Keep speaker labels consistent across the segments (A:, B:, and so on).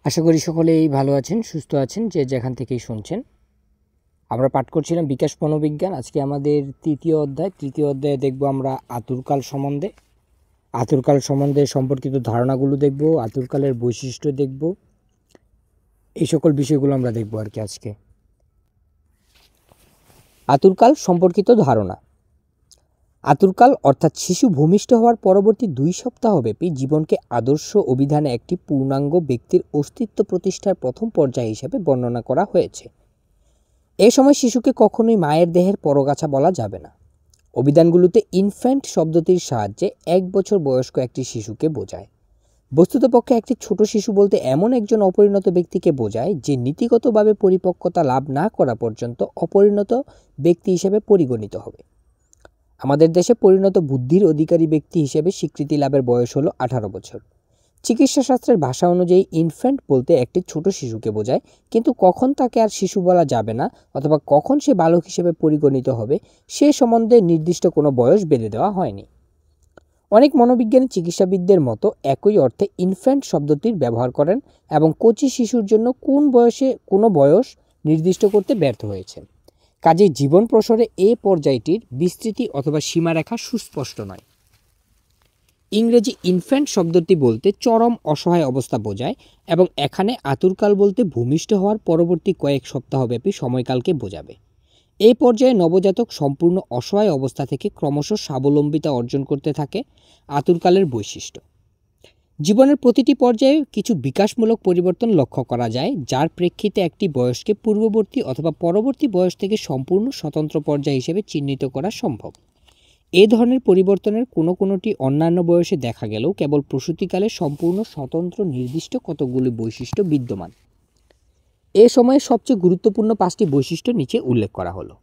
A: আশা করি সকলেই ভালো আছেন, সুস্থ আছেন, যে যেখান থেকেই শুনছেন। আমরা পাঠ করছিলাম বিকাশ মনোবিজ্ঞান। আজকে আমাদের তৃতীয় অধ্যায়ে দেখব আমরা আতুরকাল সম্বন্ধে সম্পর্কিত ধারণাগুলো দেখব, আতুরকালের বৈশিষ্ট্য দেখব, এই সকল বিষয়গুলো আমরা দেখব আর কি আজকে। আতুরকাল সম্পর্কিত ধারণা। আতুরকাল অর্থাৎ শিশু ভূমিষ্ঠ হওয়ার পরবর্তী 2 সপ্তাহব্যাপী জীবনকে আদর্শ অভিধানে একটি পূর্ণাঙ্গ ব্যক্তির অস্তিত্ব প্রতিষ্ঠার প্রথম পর্যায় হিসেবে বর্ণনা করা হয়েছে। এ সময় শিশুকে কখনোই মায়ের দেহের পরগাছা বলা যাবে না। অভিধানগুলোতে ইনফ্যান্ট শব্দটির সাহায্যে 1 বছর বয়স্ক একটি শিশুকে বোঝায়। বস্তুতপক্ষে একটি ছোট শিশু বলতে এমন একজন অপরিণত ব্যক্তিকে বোঝায় যে নীতিগতভাবে পরিপক্কতা লাভ না করা পর্যন্ত অপরিণত ব্যক্তি হিসেবে পরিগণিত হবে। আমাদের দেশে পরিণত বুদ্ধির অধিকারী ব্যক্তি হিসেবে স্বীকৃতি লাভের বয়স হলো 18 বছর। চিকিৎসাশাস্ত্রের ভাষা অনুযায়ী ইনফ্যান্ট বলতে একটি ছোট শিশুকে বোঝায়, কিন্তু কখন তাকে আর শিশু বলা যাবে না অথবা কখন সে বালক হিসেবে পরিগণিত হবে সে সম্বন্ধে নির্দিষ্ট কোনো বয়স বেঁধে দেওয়া হয়নি। অনেক মনোবিজ্ঞানী চিকিৎসাবিদদের মতো একই অর্থে ইনফ্যান্ট শব্দটির ব্যবহার করেন এবং কচি শিশুর জন্য কোন বয়সে কোনো বয়স নির্দিষ্ট করতে ব্যর্থ হয়েছেন। কাজেই জীবন প্রসরে এ পর্যায়টির বিস্তৃতি অথবা সীমারেখা সুস্পষ্ট নয়। ইংরেজি ইনফ্যান্ট শব্দটি বলতে চরম অসহায় অবস্থা বোঝায় এবং এখানে আতুরকাল বলতে ভূমিষ্ঠ হওয়ার পরবর্তী কয়েক সপ্তাহব্যাপী সময়কালকে বোঝাবে। এই পর্যায়ে নবজাতক সম্পূর্ণ অসহায় অবস্থা থেকে ক্রমশ স্বাবলম্বিতা অর্জন করতে থাকে। আতুরকালের বৈশিষ্ট্য। জীবনের প্রতিটি পর্যায়ে কিছু বিকাশমূলক পরিবর্তন লক্ষ্য করা যায়, যার প্রেক্ষিতে একটি বয়সকে পূর্ববর্তী অথবা পরবর্তী বয়স থেকে সম্পূর্ণ স্বতন্ত্র পর্যায় হিসেবে চিহ্নিত করা সম্ভব। এ ধরনের পরিবর্তনের কোনোটি অন্যান্য বয়সে দেখা গেলেও কেবল প্রসূতিকালে সম্পূর্ণ স্বতন্ত্র নির্দিষ্ট কতগুলি বৈশিষ্ট্য বিদ্যমান। এ সময়ে সবচেয়ে গুরুত্বপূর্ণ 5টি বৈশিষ্ট্য নিচে উল্লেখ করা হলো।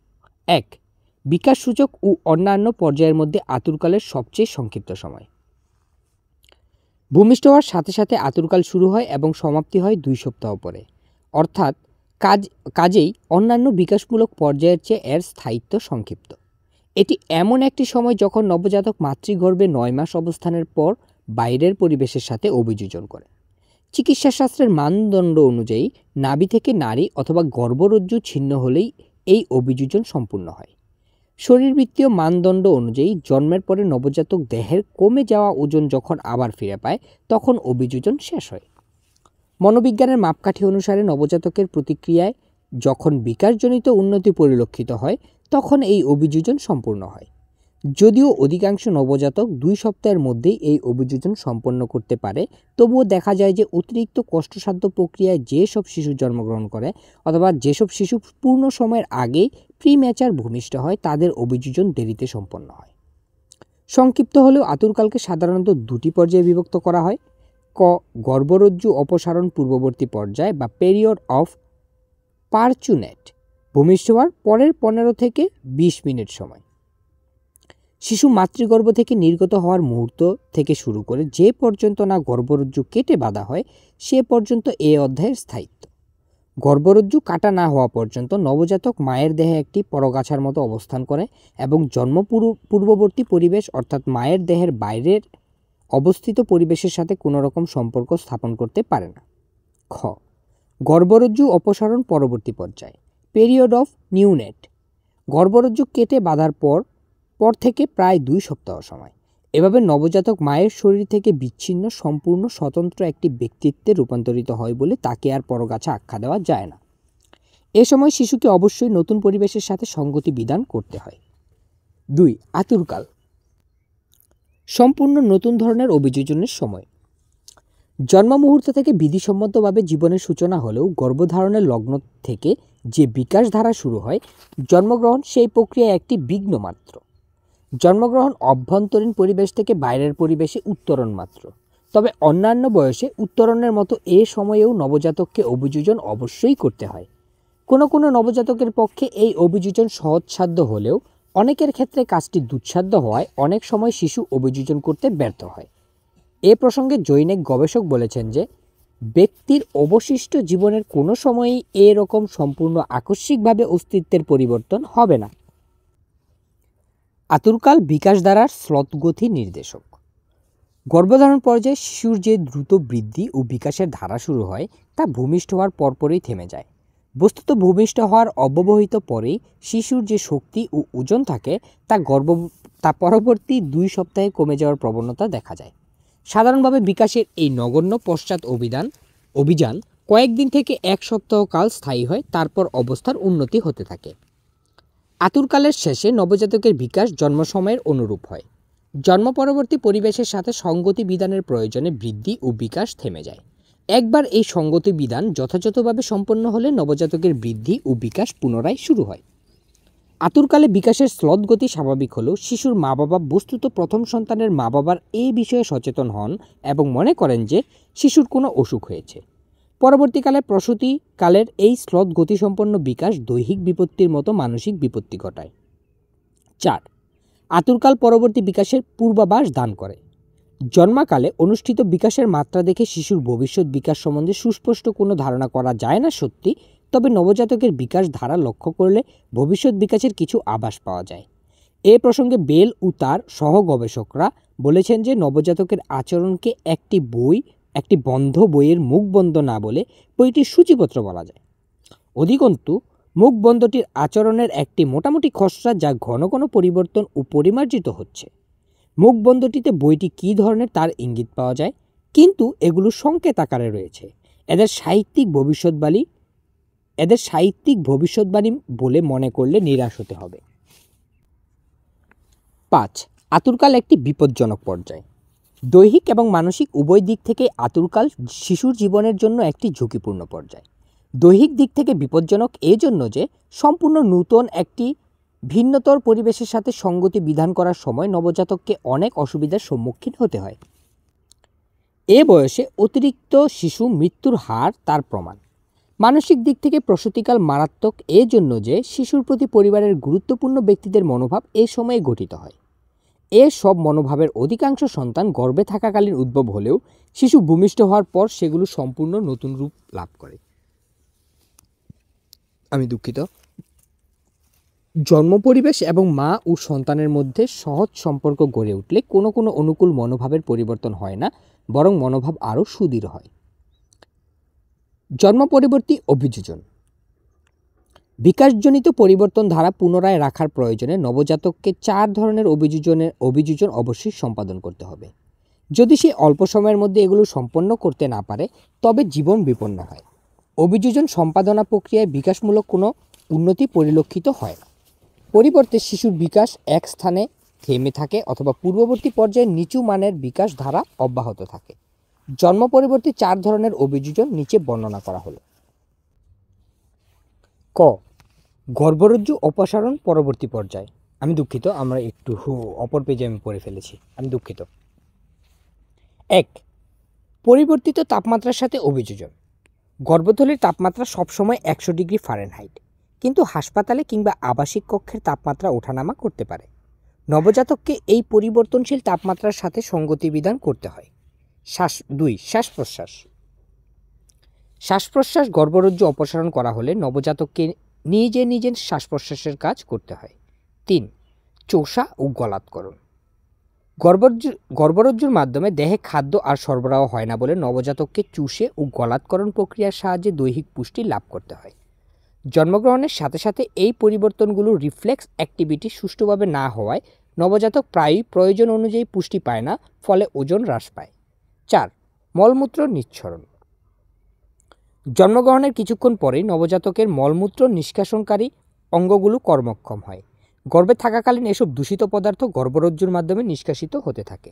A: 1. বিকাশ সূচক ও অন্যান্য পর্যায়ের মধ্যে আতুরকালের সবচেয়ে সংক্ষিপ্ত সময়। ভূমিষ্ঠ হওয়ার সাথে সাথে আতুরকাল শুরু হয় এবং সমাপ্তি হয় 2 সপ্তাহ পরে, অর্থাৎ কাজেই অন্যান্য বিকাশমূলক পর্যায়ের চেয়ে এর স্থায়িত্ব সংক্ষিপ্ত। এটি এমন একটি সময় যখন নবজাতক মাতৃগর্ভে 9 মাস অবস্থানের পর বাইরের পরিবেশের সাথে অভিযোজন করে। চিকিৎসাশাস্ত্রের মানদণ্ড অনুযায়ী নাভি থেকে নাড়ি অথবা গর্ভরজ্জু ছিন্ন হলেই এই অভিযোজন সম্পূর্ণ হয়। শরীরবৃত্তীয় মানদণ্ড অনুযায়ী জন্মের পরে নবজাতক দেহের কমে যাওয়া ওজন যখন আবার ফিরে পায় তখন অভিযোজন শেষ হয়। মনোবিজ্ঞানের মাপকাঠি অনুসারে নবজাতকের প্রতিক্রিয়ায় যখন বিকাশজনিত উন্নতি পরিলক্ষিত হয় তখন এই অভিযোজন সম্পূর্ণ হয়। যদিও অধিকাংশ নবজাতক 2 সপ্তাহের মধ্যেই এই অভিযোজন সম্পন্ন করতে পারে, তবুও দেখা যায় যে অতিরিক্ত কষ্টসাধ্য প্রক্রিয়ায় যেসব শিশু জন্মগ্রহণ করে অথবা যেসব শিশু পূর্ণ সময়ের আগেই প্রিম্যাচার ভূমিষ্ঠ হয় তাদের অভিযোজন দেরিতে সম্পন্ন হয়। সংক্ষিপ্ত হলেও আতুরকালকে সাধারণত 2টি পর্যায়ে বিভক্ত করা হয়। ক. গর্ভরজ্জু অপসারণ পূর্ববর্তী পর্যায় বা পেরিয়ড অফ পারচুনেট, ভূমিষ্ঠ হওয়ার পরের 15 থেকে 20 মিনিট সময়। শিশু মাতৃগর্ভ থেকে নির্গত হওয়ার মুহূর্ত থেকে শুরু করে যে পর্যন্ত না গর্ভরজ্জু কেটে বাঁধা হয় সে পর্যন্ত এ অধ্যায়ের স্থায়িত্ব। গর্ভরজ্জু কাটা না হওয়া পর্যন্ত নবজাতক মায়ের দেহে একটি পরগাছার মতো অবস্থান করে এবং জন্ম পূর্ববর্তী পরিবেশ অর্থাৎ মায়ের দেহের বাইরের অবস্থিত পরিবেশের সাথে কোনো রকম সম্পর্ক স্থাপন করতে পারে না। খ. গর্ভরজ্জু অপসারণ পরবর্তী পর্যায়, পেরিয়ড অফ নিউনেট, গর্ভরজ্জু কেটে বাঁধার পর থেকে প্রায় 2 সপ্তাহ সময়। এভাবে নবজাতক মায়ের শরীর থেকে বিচ্ছিন্ন সম্পূর্ণ স্বতন্ত্র একটি ব্যক্তিত্বে রূপান্তরিত হয় বলে তাকে আর পরগাছা আখ্যা দেওয়া যায় না। এ সময় শিশুকে অবশ্যই নতুন পরিবেশের সাথে সঙ্গতি বিধান করতে হয়। 2. আতুরকাল, সম্পূর্ণ নতুন ধরনের অভিযোজনের সময়। জন্ম মুহূর্ত থেকে বিধিসম্মতভাবে জীবনের সূচনা হলেও গর্ভধারণের লগ্ন থেকে যে বিকাশ ধারা শুরু হয়, জন্মগ্রহণ সেই প্রক্রিয়ায় একটি বিঘ্ন মাত্র। জন্মগ্রহণ অভ্যন্তরীণ পরিবেশ থেকে বাইরের পরিবেশে উত্তরণ মাত্র। তবে অন্যান্য বয়সে উত্তরণের মতো এ সময়েও নবজাতককে অভিযোজন অবশ্যই করতে হয়। কোনো নবজাতকের পক্ষে এই অভিযোজন সহজসাধ্য হলেও অনেকের ক্ষেত্রে কাজটি দুঃসাধ্য হওয়ায় অনেক সময় শিশু অভিযোজন করতে ব্যর্থ হয়। এ প্রসঙ্গে জৈনিক গবেষক বলেছেন যে ব্যক্তির অবশিষ্ট জীবনের কোনো সময়ই এরকম সম্পূর্ণ আকস্মিকভাবে অস্তিত্বের পরিবর্তন হবে না। আতুরকাল বিকাশ ধারার স্রোতগতি নির্দেশক। গর্ভধারণ পর্যায়ে শিশুর যে দ্রুত বৃদ্ধি ও বিকাশের ধারা শুরু হয় তা ভূমিষ্ঠ হওয়ার পরপরই থেমে যায়। বস্তুত ভূমিষ্ঠ হওয়ার অব্যবহিত পরেই শিশুর যে শক্তি ও ওজন থাকে তা পরবর্তী 2 সপ্তাহে কমে যাওয়ার প্রবণতা দেখা যায়। সাধারণভাবে বিকাশের এই নগণ্য পশ্চাৎ অভিযান কয়েকদিন থেকে 1 সপ্তাহ কাল স্থায়ী হয়, তারপর অবস্থার উন্নতি হতে থাকে। আতুরকালের শেষে নবজাতকের বিকাশ জন্ম সময়ের অনুরূপ হয়। জন্ম পরবর্তী পরিবেশের সাথে সঙ্গতি বিধানের প্রয়োজনে বৃদ্ধি ও বিকাশ থেমে যায়। একবার এই সঙ্গতি বিধান যথাযথভাবে সম্পন্ন হলে নবজাতকের বৃদ্ধি ও বিকাশ পুনরায় শুরু হয়। আতুরকালে বিকাশের স্লথ গতি স্বাভাবিক হলেও শিশুর মা বাবা বস্তুত প্রথম সন্তানের মা বাবার এই বিষয়ে সচেতন হন এবং মনে করেন যে শিশুর কোনো অসুখ হয়েছে। পরবর্তীকালে প্রসূতিকালের এই স্লথ গতিসম্পন্ন বিকাশ দৈহিক বিপত্তির মতো মানসিক বিপত্তি ঘটায়। 4. আতুরকাল পরবর্তী বিকাশের পূর্বাভাস দান করে। জন্মাকালে অনুষ্ঠিত বিকাশের মাত্রা দেখে শিশুর ভবিষ্যৎ বিকাশ সম্বন্ধে সুস্পষ্ট কোনো ধারণা করা যায় না সত্যি, তবে নবজাতকের বিকাশ ধারা লক্ষ্য করলে ভবিষ্যৎ বিকাশের কিছু আভাস পাওয়া যায়। এ প্রসঙ্গে বেল ও তার সহ গবেষকরা বলেছেন যে নবজাতকের আচরণকে একটি বন্ধ বইয়ের মুখবন্ধ না বলে বইটির সূচিপত্র বলা যায়। অধিকন্তু মুখবন্ধটির আচরণের একটি মোটামুটি খসড়া যা ঘন ঘন পরিবর্তন ও পরিমার্জিত হচ্ছে। মুখবন্ধটিতে বইটি কী ধরনের তার ইঙ্গিত পাওয়া যায়, কিন্তু এগুলো সংকেত আকারে রয়েছে। এদের সাহিত্যিক ভবিষ্যৎবাণী বলে মনে করলে নিরাশ হতে হবে। 5. আতুরকাল একটি বিপজ্জনক পর্যায়। দৈহিক এবং মানসিক উভয় দিক থেকে আতুরকাল শিশুর জীবনের জন্য একটি ঝুঁকিপূর্ণ পর্যায়। দৈহিক দিক থেকে বিপজ্জনক এই জন্য যে সম্পূর্ণ নূতন একটি ভিন্নতর পরিবেশের সাথে সঙ্গতি বিধান করার সময় নবজাতককে অনেক অসুবিধার সম্মুখীন হতে হয়। এ বয়সে অতিরিক্ত শিশু মৃত্যুর হার তার প্রমাণ। মানসিক দিক থেকে প্রসূতিকাল মারাত্মক এই জন্য যে শিশুর প্রতি পরিবারের গুরুত্বপূর্ণ ব্যক্তিদের মনোভাব এ সময়ে গঠিত হয়। এ সব মনোভাবের অধিকাংশ সন্তান গর্ভে থাকাকালীন উদ্ভব হলেও শিশু ভূমিষ্ঠ হওয়ার পর সেগুলো সম্পূর্ণ নতুন রূপ লাভ করে। জন্ম পরিবেশ এবং মা ও সন্তানের মধ্যে সহজ সম্পর্ক গড়ে উঠলে কোনো কোনো অনুকূল মনোভাবের পরিবর্তন হয় না, বরং মনোভাব আরও সুদৃঢ় হয়। জন্ম পরবর্তী অভিযোজন। বিকাশজনিত পরিবর্তন ধারা পুনরায় রাখার প্রয়োজনে নবজাতককে 4 ধরনের অভিযোজন অবশ্যই সম্পাদন করতে হবে। যদি সে অল্প সময়ের মধ্যে এগুলো সম্পন্ন করতে না পারে তবে জীবন বিপন্ন হয়। অভিযোজন সম্পাদনা প্রক্রিয়ায় বিকাশমূলক কোনো উন্নতি পরিলক্ষিত হয় না। পরিবর্তে শিশুর বিকাশ এক স্থানে থেমে থাকে অথবা পূর্ববর্তী পর্যায়ে নিচু মানের বিকাশ ধারা অব্যাহত থাকে। জন্ম পরবর্তী 4 ধরনের অভিযোজন নিচে বর্ণনা করা হলো। ক. গর্ভরজ্জু অপসারণ পরবর্তী পর্যায়। আমরা একটু অপর পেজে পড়ে ফেলেছি, আমি দুঃখিত। 1. পরিবর্তিত তাপমাত্রার সাথে অভিযোজন। গর্ভথলির তাপমাত্রা সবসময় 100 ডিগ্রি ফারেনহাইট, কিন্তু হাসপাতালে কিংবা আবাসিক কক্ষের তাপমাত্রা ওঠানামা করতে পারে। নবজাতককে এই পরিবর্তনশীল তাপমাত্রার সাথে সঙ্গতি বিধান করতে হয়। 2. শ্বাস প্রশ্বাস গর্ভরজ্জু অপসারণ করা হলে নবজাতককে নিজে শ্বাস প্রশ্বাসের কাজ করতে হয়। 3. চোষা ও গলাৎকরণ। গর্ভরজ্জুর মাধ্যমে দেহে খাদ্য আর সরবরাহ হয় না বলে নবজাতককে চুষে ও গলাৎকরণ প্রক্রিয়ার সাহায্যে দৈহিক পুষ্টি লাভ করতে হয়। জন্মগ্রহণের সাথে সাথে এই পরিবর্তনগুলো রিফ্লেক্স অ্যাক্টিভিটি সুষ্ঠুভাবে না হওয়ায় নবজাতক প্রায়ই প্রয়োজন অনুযায়ী পুষ্টি পায় না, ফলে ওজন হ্রাস পায়। 4. মলমূত্র নিঃসরণ। জন্মগ্রহণের কিছুক্ষণ পরেই নবজাতকের মলমূত্র নিষ্কাশনকারী অঙ্গগুলো কর্মক্ষম হয়। গর্ভে থাকাকালীন এসব দূষিত পদার্থ গর্ভরজ্জুর মাধ্যমে নিষ্কাশিত হতে থাকে।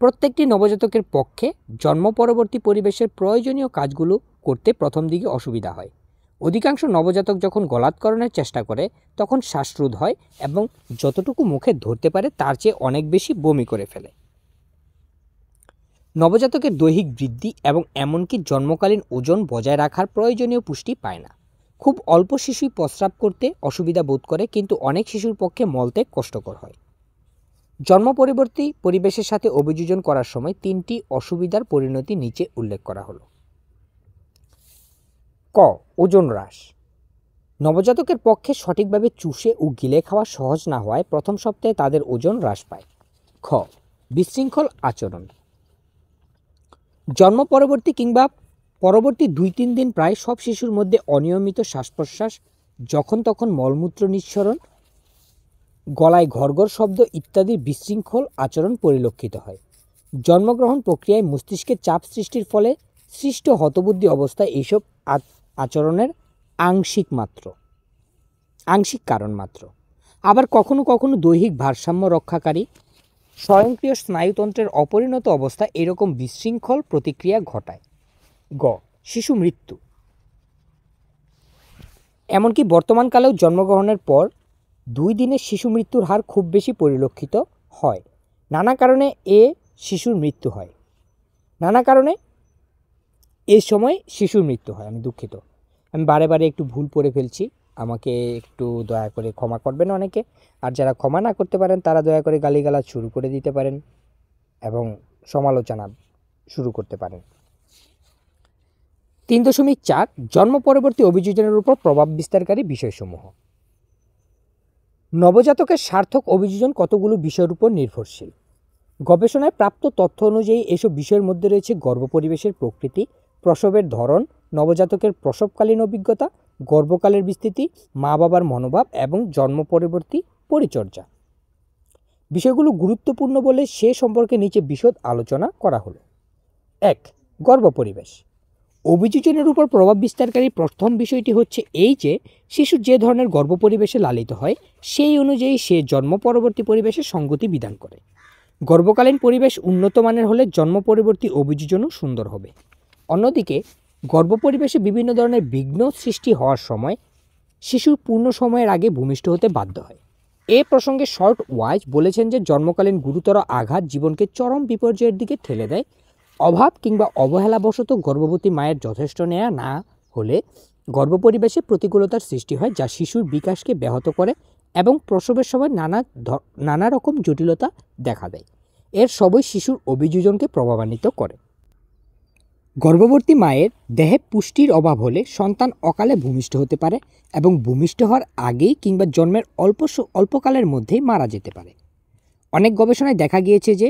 A: প্রত্যেকটি নবজাতকের পক্ষে জন্ম পরবর্তী পরিবেশের প্রয়োজনীয় কাজগুলো করতে প্রথম দিকে অসুবিধা হয়। অধিকাংশ নবজাতক যখন গলাৎকরণের চেষ্টা করে তখন শ্বাসরোধ হয় এবং যতটুকু মুখে ধরতে পারে তার চেয়ে অনেক বেশি বমি করে ফেলে। নবজাতকের দৈহিক বৃদ্ধি এবং এমনকি জন্মকালীন ওজন বজায় রাখার প্রয়োজনীয় পুষ্টি পায় না। খুব অল্প শিশুই প্রস্রাব করতে অসুবিধা বোধ করে, কিন্তু অনেক শিশুর পক্ষে মলত্যাগ কষ্টকর হয়। জন্ম পরবর্তী পরিবেশের সাথে অভিযোজন করার সময় 3টি অসুবিধার পরিণতি নিচে উল্লেখ করা হলো। ক. ওজন হ্রাস। নবজাতকের পক্ষে সঠিকভাবে চুষে ও গিলে খাওয়া সহজ না হওয়ায় প্রথম সপ্তাহে তাদের ওজন হ্রাস পায়। খ. বিশৃঙ্খল আচরণ। জন্ম পরবর্তী কিংবা পরবর্তী 2-3 দিন প্রায় সব শিশুর মধ্যে অনিয়মিত শ্বাস প্রশ্বাস, যখন তখন মলমূত্র নিঃসরণ, গলায় ঘড়ঘড় শব্দ ইত্যাদি বিশৃঙ্খল আচরণ পরিলক্ষিত হয়। জন্মগ্রহণ প্রক্রিয়ায় মস্তিষ্কে চাপ সৃষ্টির ফলে সৃষ্ট হতবুদ্ধি অবস্থায় এইসব আচরণের আংশিক কারণ মাত্র। আবার কখনো কখনো দৈহিক ভারসাম্য রক্ষাকারী স্বয়ংক্রিয় স্নায়ুতন্ত্রের অপরিণত অবস্থা এরকম বিশৃঙ্খল প্রতিক্রিয়া ঘটায়। গ. শিশু মৃত্যু। এমনকি বর্তমানকালেও জন্মগ্রহণের পর 2 দিনে শিশু মৃত্যুর হার খুব বেশি পরিলক্ষিত হয়। নানা কারণে শিশুর মৃত্যু হয়। এই সময় শিশুর মৃত্যু হয়। আমি দুঃখিত, আমি বারে বারে একটু ভুল পড়ে ফেলছি, আমাকে একটু দয়া করে ক্ষমা করবেন অনেকে। আর যারা ক্ষমা না করতে পারেন তারা দয়া করে গালিগালাজ শুরু করে দিতে পারেন এবং সমালোচনা শুরু করতে পারেন। 3.4 জন্ম পরবর্তী অভিযোজনের উপর প্রভাব বিস্তারকারী বিষয়সমূহ। নবজাতকের সার্থক অভিযোজন কতগুলো বিষয়ের উপর নির্ভরশীল। গবেষণায় প্রাপ্ত তথ্য অনুযায়ী এসব বিষয়ের মধ্যে রয়েছে গর্ভ পরিবেশের প্রকৃতি, প্রসবের ধরন, নবজাতকের প্রসবকালীন অভিজ্ঞতা, গর্ভকালের বিস্তৃতি, মা বাবার মনোভাব এবং জন্ম পরবর্তী পরিচর্যা। বিষয়গুলো গুরুত্বপূর্ণ বলে সে সম্পর্কে নিচে বিশদ আলোচনা করা হলো। 1. গর্ভ পরিবেশ। অভিযোজনের উপর প্রভাব বিস্তারকারী প্রথম বিষয়টি হচ্ছে এই যে শিশু যে ধরনের গর্ভ পরিবেশে লালিত হয় সেই অনুযায়ী সে জন্ম পরবর্তী পরিবেশে সঙ্গতি বিধান করে। গর্ভকালীন পরিবেশ উন্নত মানের হলে জন্ম পরবর্তী অভিযোজনও সুন্দর হবে। অন্যদিকে গর্ভ পরিবেশে বিভিন্ন ধরনের বিঘ্ন সৃষ্টি হওয়ার সময় শিশু পূর্ণ সময়ের আগে ভূমিষ্ঠ হতে বাধ্য হয়। এ প্রসঙ্গে শর্ট ওয়াইজ বলেছেন যে জন্মকালীন গুরুতর আঘাত জীবনকে চরম বিপর্যয়ের দিকে ঠেলে দেয়। অভাব কিংবা অবহেলাবশত গর্ভবতী মায়ের যথেষ্ট নেয়া না হলে গর্ভ পরিবেশে প্রতিকূলতার সৃষ্টি হয়, যা শিশুর বিকাশকে ব্যাহত করে এবং প্রসবের সময় নানা রকম জটিলতা দেখা দেয়। এর সবই শিশুর অভিযোজনকে প্রভাবান্বিত করে। গর্ভবতী মায়ের দেহে পুষ্টির অভাব হলে সন্তান অকালে ভূমিষ্ঠ হতে পারে এবং ভূমিষ্ঠ হওয়ার আগেই কিংবা জন্মের অল্পকালের মধ্যেই মারা যেতে পারে। অনেক গবেষণায় দেখা গিয়েছে যে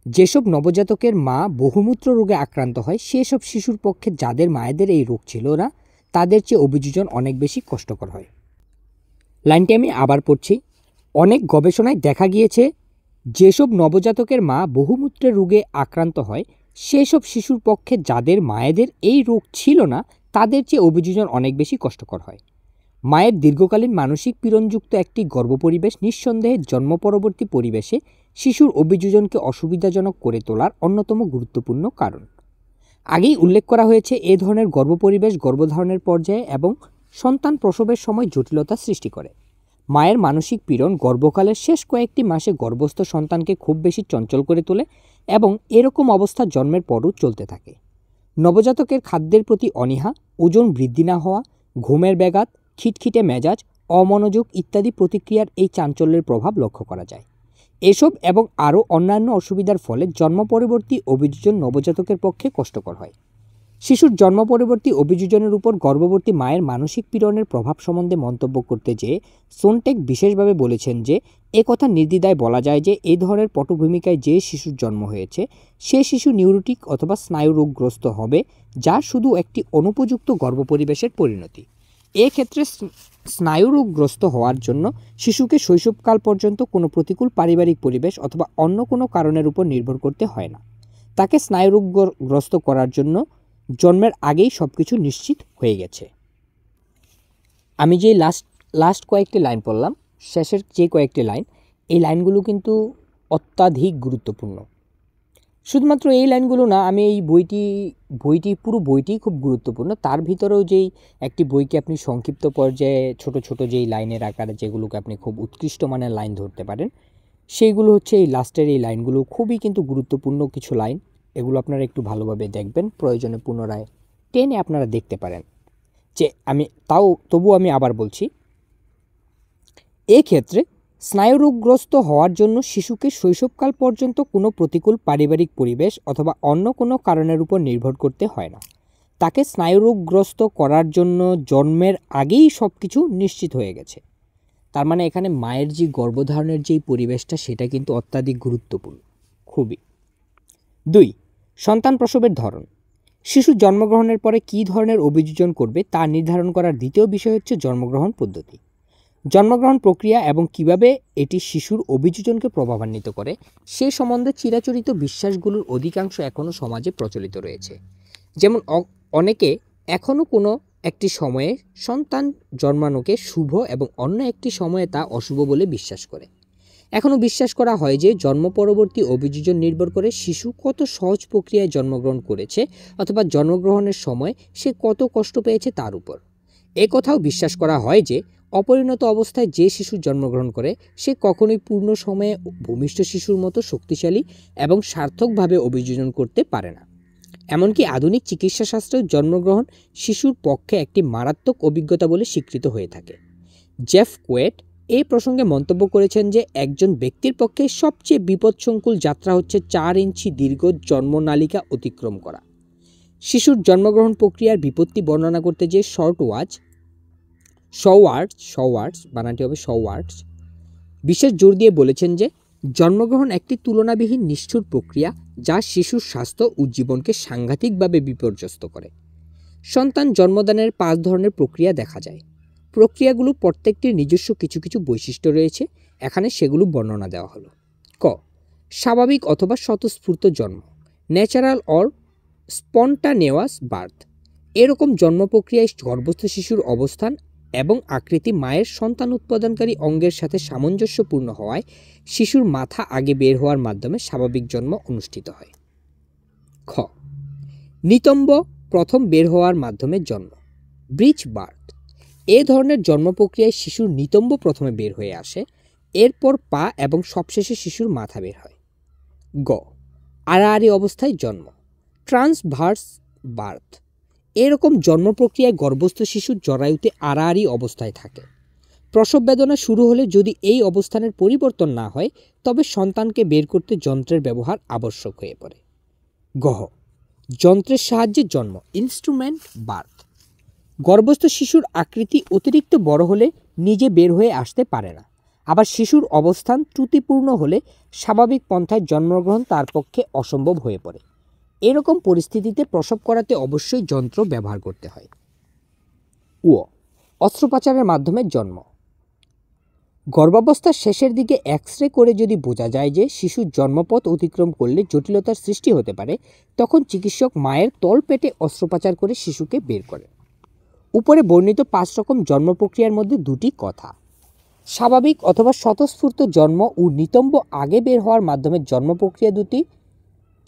A: যেসব নবজাতকের মা বহুমূত্র রোগে আক্রান্ত হয় সেসব শিশুর পক্ষে যাদের মায়েদের এই রোগ ছিল না তাদের চেয়ে অভিযোজন অনেক বেশি কষ্টকর হয়। লাইনটি আমি আবার পড়ছি। অনেক গবেষণায় দেখা গিয়েছে যেসব নবজাতকের মা বহুমূত্রের রোগে আক্রান্ত হয় সেসব শিশুর পক্ষে যাদের মায়েদের এই রোগ ছিল না তাদের চেয়ে অভিযোজন অনেক বেশি কষ্টকর হয়। মায়ের দীর্ঘকালীন মানসিক পীড়নযুক্ত একটি গর্ভপরিবেশ নিঃসন্দেহে জন্ম পরবর্তী পরিবেশে শিশুর অভিযোজনকে অসুবিধাজনক করে তোলার অন্যতম গুরুত্বপূর্ণ কারণ। আগেই উল্লেখ করা হয়েছে এ ধরনের গর্ভপরিবেশ গর্ভধারণের পর্যায়ে এবং সন্তান প্রসবের সময় জটিলতা সৃষ্টি করে। মায়ের মানসিক পীড়ন গর্ভকালের শেষ কয়েকটি মাসে গর্ভস্থ সন্তানকে খুব বেশি চঞ্চল করে তোলে এবং এরকম অবস্থা জন্মের পরও চলতে থাকে। নবজাতকের খাদ্যের প্রতি অনীহা, ওজন বৃদ্ধি না হওয়া, ঘুমের ব্যাঘাত, খিটখিটে মেজাজ, অমনোযোগ ইত্যাদি প্রতিক্রিয়ার এই চাঞ্চল্যের প্রভাব লক্ষ্য করা যায়। এসব এবং আরও অন্যান্য অসুবিধার ফলে জন্ম পরবর্তী অভিযোজন নবজাতকের পক্ষে কষ্টকর হয়। শিশুর জন্ম পরবর্তী অভিযোজনের উপর গর্ভবতী মায়ের মানসিক পীড়নের প্রভাব সম্বন্ধে মন্তব্য করতে যেয়ে সোনটেক বিশেষভাবে বলেছেন যে একথা নির্দ্বিধায় বলা যায় যে এই ধরনের পটভূমিকায় যে শিশুর জন্ম হয়েছে সে শিশু নিউরোটিক অথবা স্নায়ুরোগগ্রস্ত হবে, যা শুধু একটি অনুপযুক্ত গর্ভপরিবেশের পরিণতি। এক্ষেত্রে স্নায়ুরোগগ্রস্ত হওয়ার জন্য শিশুকে শৈশবকাল পর্যন্ত কোনো প্রতিকূল পারিবারিক পরিবেশ অথবা অন্য কোনো কারণের উপর নির্ভর করতে হয় না। তাকে স্নায়ুরোগগ্রস্ত করার জন্য জন্মের আগেই সব কিছু নিশ্চিত হয়ে গেছে। আমি যে লাস্ট কয়েকটি লাইন পড়লাম, শেষের যে কয়েকটি লাইন, এই লাইনগুলো কিন্তু অত্যাধিক গুরুত্বপূর্ণ। শুধুমাত্র এই লাইনগুলো না, আমি এই পুরো বইটি খুব গুরুত্বপূর্ণ। তার ভিতরেও যেই একটি বইকে আপনি সংক্ষিপ্ত পর্যায়ে ছোট ছোট যেই লাইনের আকারে যেগুলোকে আপনি খুব উৎকৃষ্ট মানের লাইন ধরতে পারেন, সেইগুলো হচ্ছে এই লাস্টের এই লাইনগুলো। খুবই কিন্তু গুরুত্বপূর্ণ কিছু লাইন, এগুলো আপনারা একটু ভালোভাবে দেখবেন, প্রয়োজনে পুনরায় টেনে আপনারা দেখতে পারেন। যে তবু আমি আবার বলছি, এক্ষেত্রে স্নায়ুরোগগ্রস্ত হওয়ার জন্য শিশুকে শৈশবকাল পর্যন্ত কোনো প্রতিকূল পারিবারিক পরিবেশ অথবা অন্য কোনো কারণের উপর নির্ভর করতে হয় না। তাকে স্নায়ুরোগগ্রস্ত করার জন্য জন্মের আগেই সব কিছু নিশ্চিত হয়ে গেছে। তার মানে এখানে মায়ের যে গর্ভধারণের যেই পরিবেশটা সেটা কিন্তু অত্যাধিক গুরুত্বপূর্ণ, খুবই। 2. সন্তান প্রসবের ধরন। শিশু জন্মগ্রহণের পরে কী ধরনের অভিযোজন করবে তা নির্ধারণ করার দ্বিতীয় বিষয় হচ্ছে জন্মগ্রহণ পদ্ধতি। জন্মগ্রহণ প্রক্রিয়া এবং কিভাবে এটি শিশুর অভিযোজনকে প্রভাবান্বিত করে সে সম্বন্ধে চিরাচরিত বিশ্বাসগুলোর অধিকাংশ এখনও সমাজে প্রচলিত রয়েছে। যেমন অনেকে এখনও কোনো একটি সময়ে সন্তান জন্মানোকে শুভ এবং অন্য একটি সময়ে তা অশুভ বলে বিশ্বাস করে। এখনও বিশ্বাস করা হয় যে জন্ম পরবর্তী অভিযোজন নির্ভর করে শিশু কত সহজ প্রক্রিয়ায় জন্মগ্রহণ করেছে অথবা জন্মগ্রহণের সময় সে কত কষ্ট পেয়েছে তার উপর। একথাও বিশ্বাস করা হয় যে অপরিণত অবস্থায় যে শিশু জন্মগ্রহণ করে সে কখনোই পূর্ণ সময়ে ভূমিষ্ঠ শিশুর মতো শক্তিশালী এবং সার্থকভাবে অভিযোজন করতে পারে না। এমনকি আধুনিক চিকিৎসাশাস্ত্রেও জন্মগ্রহণ শিশুর পক্ষে একটি মারাত্মক অভিজ্ঞতা বলে স্বীকৃত হয়ে থাকে। জেফ কোয়েট এই প্রসঙ্গে মন্তব্য করেছেন যে একজন ব্যক্তির পক্ষে সবচেয়ে বিপদসংকুল যাত্রা হচ্ছে 4 ইঞ্চি দীর্ঘ জন্মনালিকা অতিক্রম করা। শিশুর জন্মগ্রহণ প্রক্রিয়ার বিপত্তি বর্ণনা করতে যে শওয়ার্ডস বিশেষ জোর দিয়ে বলেছেন যে জন্মগ্রহণ একটি তুলনাবিহীন নিষ্ঠুর প্রক্রিয়া যা শিশুর স্বাস্থ্য ও জীবনকে সাংঘাতিকভাবে বিপর্যস্ত করে। সন্তান জন্মদানের 5 ধরনের প্রক্রিয়া দেখা যায়। প্রক্রিয়াগুলো প্রত্যেকটির নিজস্ব কিছু কিছু বৈশিষ্ট্য রয়েছে, এখানে সেগুলো বর্ণনা দেওয়া হলো। ক. স্বাভাবিক অথবা স্বতঃস্ফূর্ত জন্ম, ন্যাচারাল অর স্পন্টানেওয়াস বার্থ। এরকম জন্ম প্রক্রিয়ায় গর্ভস্থ শিশুর অবস্থান এবং আকৃতি মায়ের সন্তান উৎপাদনকারী অঙ্গের সাথে সামঞ্জস্যপূর্ণ হওয়ায় শিশুর মাথা আগে বের হওয়ার মাধ্যমে স্বাভাবিক জন্ম অনুষ্ঠিত হয়। খ. নিতম্ব প্রথম বের হওয়ার মাধ্যমে জন্ম, ব্রিচ বার্থ। এ ধরনের জন্ম প্রক্রিয়ায় শিশুর নিতম্ব প্রথমে বের হয়ে আসে, এরপর পা এবং সবশেষে শিশুর মাথা বের হয়। গ. আড়াআড়ি অবস্থায় জন্ম, ট্রান্সভার্স বার্থ। এরকম জন্ম প্রক্রিয়ায় গর্ভস্থ শিশু জরায়ুতে আড়াআড়ি অবস্থায় থাকে। প্রসব বেদনা শুরু হলে যদি এই অবস্থানের পরিবর্তন না হয় তবে সন্তানকে বের করতে যন্ত্রের ব্যবহার আবশ্যক হয়ে পড়ে। গ. যন্ত্রের সাহায্যে জন্ম, ইনস্ট্রুমেন্ট বার্থ। গর্ভস্থ শিশুর আকৃতি অতিরিক্ত বড় হলে নিজে বের হয়ে আসতে পারে না। আবার শিশুর অবস্থান ত্রুটিপূর্ণ হলে স্বাভাবিক পন্থায় জন্মগ্রহণ তার পক্ষে অসম্ভব হয়ে পড়ে। এরকম পরিস্থিতিতে প্রসব করাতে অবশ্যই যন্ত্র ব্যবহার করতে হয়। ও. অস্ত্রোপচারের মাধ্যমে জন্ম। গর্ভাবস্থার শেষের দিকে এক্স-রে করে যদি বোঝা যায় যে শিশুর জন্মপথ অতিক্রম করলে জটিলতার সৃষ্টি হতে পারে, তখন চিকিৎসক মায়ের তলপেটে অস্ত্রোপচার করে শিশুকে বের করে। উপরে বর্ণিত 5 রকম জন্ম প্রক্রিয়ার মধ্যে 2টি কথা। স্বাভাবিক অথবা স্বতঃস্ফূর্ত জন্ম ও নিতম্ব আগে বের হওয়ার মাধ্যমে জন্ম প্রক্রিয়া দুটি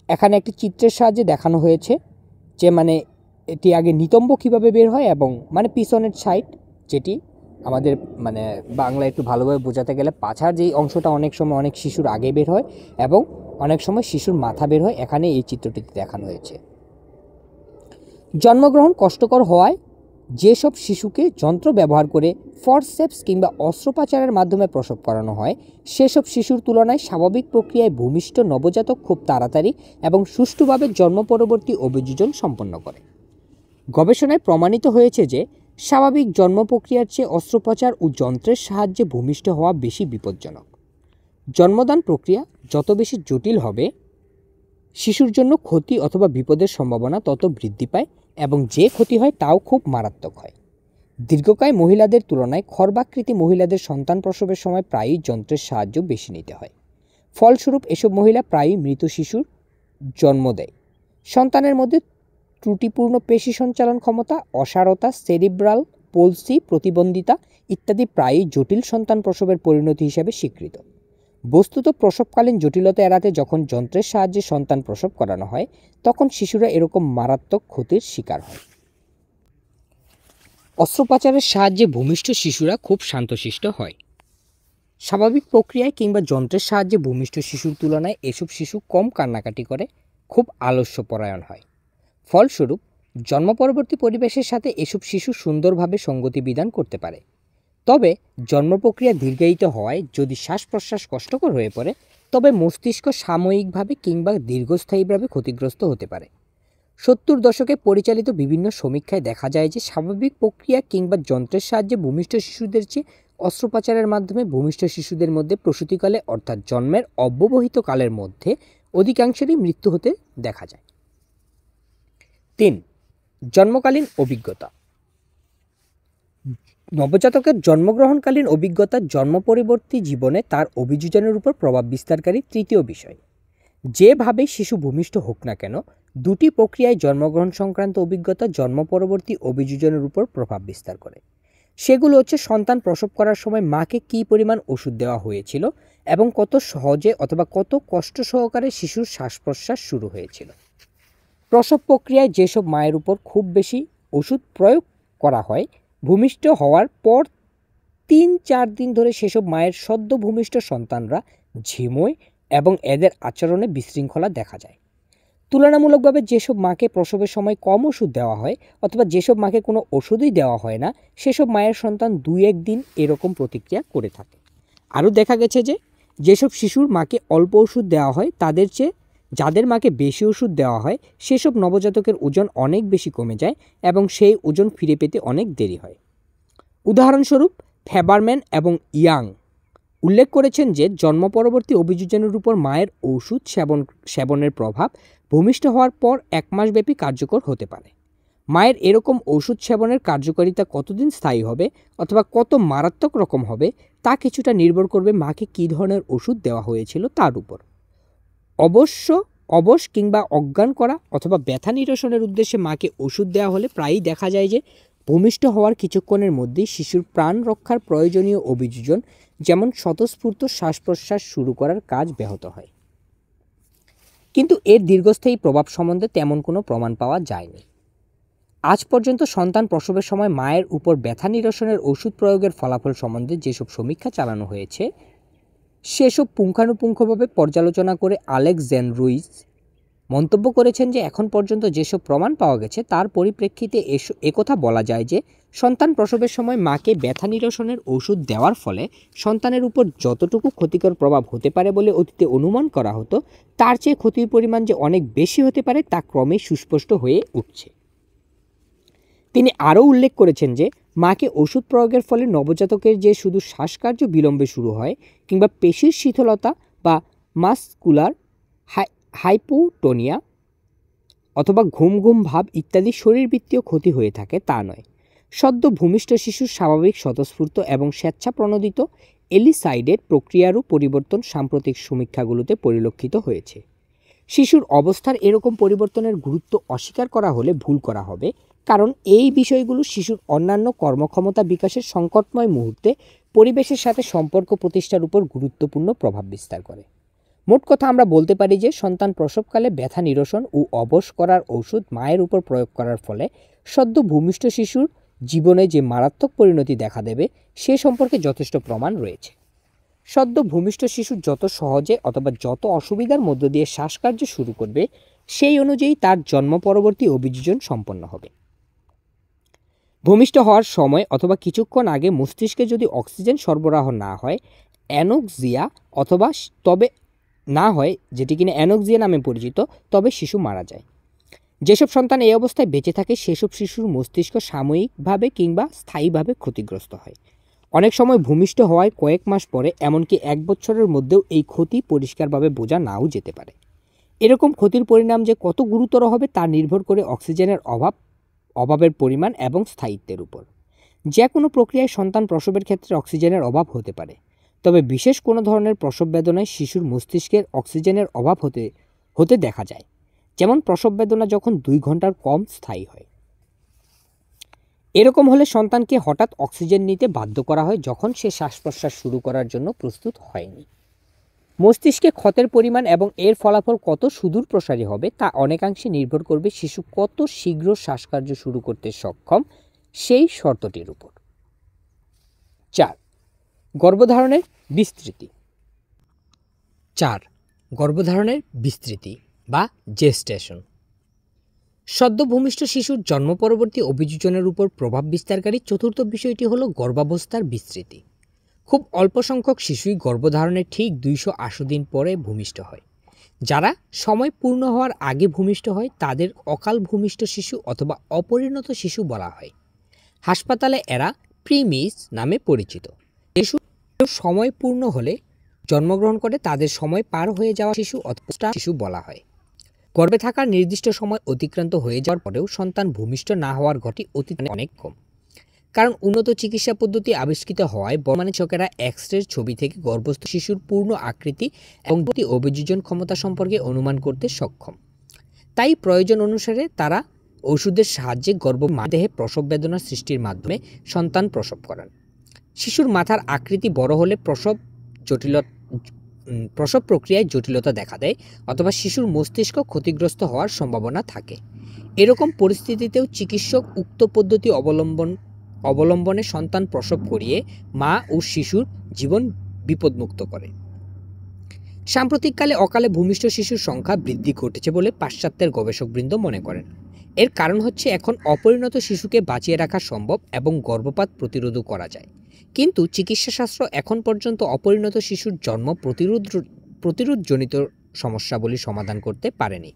A: এখানে একটি চিত্রের সাহায্যে দেখানো হয়েছে, যে এটি আগে নিতম্ব কিভাবে বের হয় এবং পিছনের সাইড, যেটি আমাদের বাংলা একটু ভালোভাবে বোঝাতে গেলে পাছার যেই অংশটা অনেক সময় অনেক শিশুর আগে বের হয় এবং অনেক সময় শিশুর মাথা বের হয়, এখানে এই চিত্রটিতে দেখানো হয়েছে। জন্মগ্রহণ কষ্টকর হওয়ায় যেসব শিশুকে যন্ত্র ব্যবহার করে ফরসেপস কিংবা অস্ত্রোপচারের মাধ্যমে প্রসব করানো হয় সেসব শিশুর তুলনায় স্বাভাবিক প্রক্রিয়ায় ভূমিষ্ঠ নবজাতক খুব তাড়াতাড়ি এবং সুষ্ঠুভাবে জন্ম পরবর্তী অভিযোজন সম্পন্ন করে। গবেষণায় প্রমাণিত হয়েছে যে স্বাভাবিক জন্ম প্রক্রিয়ার চেয়ে অস্ত্রোপচার ও যন্ত্রের সাহায্যে ভূমিষ্ঠ হওয়া বেশি বিপজ্জনক। জন্মদান প্রক্রিয়া যত বেশি জটিল হবে শিশুর জন্য ক্ষতি অথবা বিপদের সম্ভাবনা তত বৃদ্ধি পায় এবং যে ক্ষতি হয় তাও খুব মারাত্মক হয়। দীর্ঘকায় মহিলাদের তুলনায় খর্বাকৃতি মহিলাদের সন্তান প্রসবের সময় প্রায়ই যন্ত্রের সাহায্য বেশি নিতে হয়। ফলস্বরূপ এসব মহিলা প্রায়ই মৃত শিশুর জন্ম দেয়। সন্তানের মধ্যে ত্রুটিপূর্ণ পেশি সঞ্চালন ক্ষমতা, অসারতা, সেরিব্রাল পলসি, প্রতিবন্ধিতা ইত্যাদি প্রায়ই জটিল সন্তান প্রসবের পরিণতি হিসেবে স্বীকৃত। বস্তুত প্রসবকালীন জটিলতা এড়াতে যখন যন্ত্রের সাহায্যে সন্তান প্রসব করানো হয় তখন শিশুরা এরকম মারাত্মক ক্ষতির শিকার হয়। অস্ত্রোপচারের সাহায্যে ভূমিষ্ঠ শিশুরা খুব শান্তশিষ্ট হয়। স্বাভাবিক প্রক্রিয়ায় কিংবা যন্ত্রের সাহায্যে ভূমিষ্ঠ শিশুর তুলনায় এসব শিশু কম কান্নাকাটি করে, খুব আলস্যপরায়ণ হয়। ফলস্বরূপ জন্ম পরবর্তী পরিবেশের সাথে এসব শিশু সুন্দরভাবে সঙ্গতি বিধান করতে পারে। তবে জন্ম প্রক্রিয়া দীর্ঘায়িত হওয়ায় যদি শ্বাস প্রশ্বাস কষ্টকর হয়ে পড়ে তবে মস্তিষ্ক সাময়িকভাবে কিংবা দীর্ঘস্থায়ীভাবে ক্ষতিগ্রস্ত হতে পারে। 70 দশকে পরিচালিত বিভিন্ন সমীক্ষায় দেখা যায় যে স্বাভাবিক প্রক্রিয়া কিংবা যন্ত্রের সাহায্যে ভূমিষ্ঠ শিশুদের চেয়ে অস্ত্রোপচারের মাধ্যমে ভূমিষ্ঠ শিশুদের মধ্যে প্রসূতিকালে অর্থাৎ জন্মের অব্যবহিত কালের মধ্যে অধিকাংশেরই মৃত্যু হতে দেখা যায়। 3. জন্মকালীন অভিজ্ঞতা। নবজাতকের জন্মগ্রহণকালীন অভিজ্ঞতা জন্ম পরবর্তী জীবনে তার অভিযোজনের উপর প্রভাব বিস্তারকারী তৃতীয় বিষয়। যেভাবে শিশু ভূমিষ্ঠ হোক না কেন, দুটি প্রক্রিয়ায় জন্মগ্রহণ সংক্রান্ত অভিজ্ঞতা জন্ম পরবর্তী অভিযোজনের উপর প্রভাব বিস্তার করে। সেগুলো হচ্ছে সন্তান প্রসব করার সময় মাকে কী পরিমাণ ওষুধ দেওয়া হয়েছিল এবং কত সহজে অথবা কত কষ্ট সহকারে শিশুর শ্বাস প্রশ্বাস শুরু হয়েছিল। প্রসব প্রক্রিয়ায় যেসব মায়ের উপর খুব বেশি ওষুধ প্রয়োগ করা হয়, ভূমিষ্ঠ হওয়ার পর 3-4 দিন ধরে সেসব মায়ের সদ্য ভূমিষ্ঠ সন্তানরা ঝিমোয় এবং এদের আচরণে বিশৃঙ্খলা দেখা যায়। তুলনামূলকভাবে যেসব মাকে প্রসবের সময় কম ওষুধ দেওয়া হয় অথবা যেসব মাকে কোনো ওষুধই দেওয়া হয় না, সেসব মায়ের সন্তান 2-1 দিন এরকম প্রতিক্রিয়া করে থাকে। আরও দেখা গেছে যে যেসব শিশুর মাকে অল্প ওষুধ দেওয়া হয় তাদের চেয়ে যাদের মাকে বেশি ওষুধ দেওয়া হয় সেসব নবজাতকের ওজন অনেক বেশি কমে যায় এবং সেই ওজন ফিরে পেতে অনেক দেরি হয়। উদাহরণস্বরূপ ফেবারম্যান এবং ইয়াং উল্লেখ করেছেন যে জন্ম পরবর্তী অভিযোজনের উপর মায়ের ওষুধ সেবনের প্রভাব ভূমিষ্ঠ হওয়ার পর 1 মাসব্যাপী কার্যকর হতে পারে। মায়ের এরকম ওষুধ সেবনের কার্যকারিতা কতদিন স্থায়ী হবে অথবা কত মারাত্মক রকম হবে তা কিছুটা নির্ভর করবে মাকে কী ধরনের ওষুধ দেওয়া হয়েছিল তার উপর। অবশ কিংবা অজ্ঞান করা অথবা ব্যথা নিরসনের উদ্দেশ্যে মাকে ওষুধ দেওয়া হলে প্রায়ই দেখা যায় যে ভূমিষ্ঠ হওয়ার কিছুক্ষণের মধ্যেই শিশুর প্রাণ রক্ষার প্রয়োজনীয় অভিযোজন যেমন স্বতঃস্ফূর্ত শ্বাস প্রশ্বাস শুরু করার কাজ ব্যাহত হয়। কিন্তু এর দীর্ঘস্থায়ী প্রভাব সম্বন্ধে তেমন কোনো প্রমাণ পাওয়া যায়নি। আজ পর্যন্ত সন্তান প্রসবের সময় মায়ের উপর ব্যথা নিরসনের ওষুধ প্রয়োগের ফলাফল সম্বন্ধে যেসব সমীক্ষা চালানো হয়েছে সেসব পুঙ্খানুপুঙ্খভাবে পর্যালোচনা করে আলেকজান্ডার রুইস মন্তব্য করেছেন যে এখন পর্যন্ত যেসব প্রমাণ পাওয়া গেছে তার পরিপ্রেক্ষিতে একথা বলা যায় যে সন্তান প্রসবের সময় মাকে ব্যথা নিরসনের ওষুধ দেওয়ার ফলে সন্তানের উপর যতটুকু ক্ষতিকর প্রভাব হতে পারে বলে অতীতে অনুমান করা হতো তার চেয়ে ক্ষতির পরিমাণ যে অনেক বেশি হতে পারে তা ক্রমেই সুস্পষ্ট হয়ে উঠছে। তিনি আরও উল্লেখ করেছেন যে মাকে ওষুধ প্রয়োগের ফলে নবজাতকের যে শুধু শ্বাসকার্য বিলম্বে শুরু হয় কিংবা পেশির শিথিলতা বা মাসকুলার হাইপোটোনিয়া অথবা ঘুম ঘুম ভাব ইত্যাদি শরীরবৃত্তীয় ক্ষতি হয়ে থাকে তা নয়। সদ্য ভূমিষ্ঠ শিশুর স্বাভাবিক স্বতঃস্ফূর্ত এবং স্বেচ্ছাপ্রণোদিত এলিসাইডের প্রক্রিয়ারও পরিবর্তন সাম্প্রতিক সমীক্ষাগুলোতে পরিলক্ষিত হয়েছে। শিশুর অবস্থার এরকম পরিবর্তনের গুরুত্ব অস্বীকার করা হলে ভুল করা হবে, কারণ এই বিষয়গুলো শিশুর অন্যান্য কর্মক্ষমতা বিকাশের সংকটময় মুহূর্তে পরিবেশের সাথে সম্পর্ক প্রতিষ্ঠার উপর গুরুত্বপূর্ণ প্রভাব বিস্তার করে। মোট কথা আমরা বলতে পারি যে সন্তান প্রসবকালে ব্যথা নিরসন ও অবশ করার ওষুধ মায়ের উপর প্রয়োগ করার ফলে সদ্য ভূমিষ্ঠ শিশুর জীবনে যে মারাত্মক পরিণতি দেখা দেবে সে সম্পর্কে যথেষ্ট প্রমাণ রয়েছে। সদ্য ভূমিষ্ঠ শিশু যত সহজে অথবা যত অসুবিধার মধ্য দিয়ে শ্বাসকার্য শুরু করবে সেই অনুযায়ী তার জন্ম পরবর্তী অভিযোজন সম্পন্ন হবে। ভূমিষ্ঠ হওয়ার সময় অথবা কিছুক্ষণ আগে মস্তিষ্কে যদি অক্সিজেন সরবরাহ না হয় অ্যানোক্সিয়া অথবা তবে না হয় যেটি কিনা অ্যানোক্সিয়া নামে পরিচিত, তবে শিশু মারা যায়। যেসব সন্তান এই অবস্থায় বেঁচে থাকে সেসব শিশুর মস্তিষ্ক সাময়িকভাবে কিংবা স্থায়ীভাবে ক্ষতিগ্রস্ত হয়। অনেক সময় ভূমিষ্ঠ হওয়ায় কয়েক মাস পরে এমনকি 1 বছরের মধ্যেও এই ক্ষতি পরিষ্কারভাবে বোঝা নাও যেতে পারে। এরকম ক্ষতির পরিণাম যে কত গুরুতর হবে তা নির্ভর করে অক্সিজেনের অভাবের পরিমাণ এবং স্থায়িত্বের উপর। যে কোনো প্রক্রিয়ায় সন্তান প্রসবের ক্ষেত্রে অক্সিজেনের অভাব হতে পারে, তবে বিশেষ কোনো ধরনের প্রসব বেদনায় শিশুর মস্তিষ্কের অক্সিজেনের অভাব হতে দেখা যায়, যেমন প্রসব বেদনা যখন 2 ঘন্টার কম স্থায়ী হয়। এরকম হলে সন্তানকে হঠাৎ অক্সিজেন নিতে বাধ্য করা হয় যখন সে শ্বাস প্রশ্বাস শুরু করার জন্য প্রস্তুত হয়নি। মস্তিষ্কে ক্ষতের পরিমাণ এবং এর ফলাফল কত সুদূর প্রসারী হবে তা অনেকাংশে নির্ভর করবে শিশু কত শীঘ্র শ্বাসকার্য শুরু করতে সক্ষম সেই শর্তটির উপর। 4. গর্ভধারণের বিস্তৃতি। 4. গর্ভধারণের বিস্তৃতি বা জেস্টেশন। সদ্য ভূমিষ্ঠ শিশুর জন্ম পরবর্তী অভিযোজনের উপর প্রভাব বিস্তারকারী চতুর্থ বিষয়টি হলো গর্ভাবস্থার বিস্তৃতি। খুব অল্প সংখ্যক শিশুই গর্ভধারণের ঠিক 280 দিন পরে ভূমিষ্ঠ হয়। যারা সময় পূর্ণ হওয়ার আগে ভূমিষ্ঠ হয় তাদের অকাল ভূমিষ্ঠ শিশু অথবা অপরিণত শিশু বলা হয়। হাসপাতালে এরা প্রিমিস নামে পরিচিত। শিশু সময় পূর্ণ হলে জন্মগ্রহণ করে তাদের সময় পার হয়ে যাওয়া শিশু অথবা শিশু বলা হয়। গর্ভে থাকার নির্দিষ্ট সময় অতিক্রান্ত হয়ে যাওয়ার পরেও সন্তান ভূমিষ্ঠ না হওয়ার ঘটনা অতীতে অনেক কম, কারণ উন্নত চিকিৎসা পদ্ধতি আবিষ্কৃত হওয়ায় বর্তমানে চিকিৎসকেরা এক্স-রে ছবি থেকে গর্ভস্থ শিশুর পূর্ণ আকৃতি এবং অভিযোজন ক্ষমতা সম্পর্কে অনুমান করতে সক্ষম। তাই প্রয়োজন অনুসারে তারা ওষুধের সাহায্যে দেহে প্রসব বেদনা সৃষ্টির মাধ্যমে সন্তান প্রসব করান। শিশুর মাথার আকৃতি বড় হলে প্রসব প্রক্রিয়ায় জটিলতা দেখা দেয় অথবা শিশুর মস্তিষ্ক ক্ষতিগ্রস্ত হওয়ার সম্ভাবনা থাকে। এরকম পরিস্থিতিতেও চিকিৎসক উক্ত পদ্ধতি অবলম্বনে সন্তান প্রসব করিয়ে মা ও শিশুর জীবন বিপদমুক্ত করে। সাম্প্রতিককালে অকালে ভূমিষ্ঠ শিশুর সংখ্যা বৃদ্ধি ঘটেছে বলে পাশ্চাত্যের গবেষকবৃন্দ মনে করেন। এর কারণ হচ্ছে এখন অপরিণত শিশুকে বাঁচিয়ে রাখা সম্ভব এবং গর্ভপাত প্রতিরোধও করা যায়, কিন্তু চিকিৎসাশাস্ত্র এখন পর্যন্ত অপরিণত শিশুর জন্ম প্রতিরোধজনিত সমস্যাগুলি সমাধান করতে পারেনি।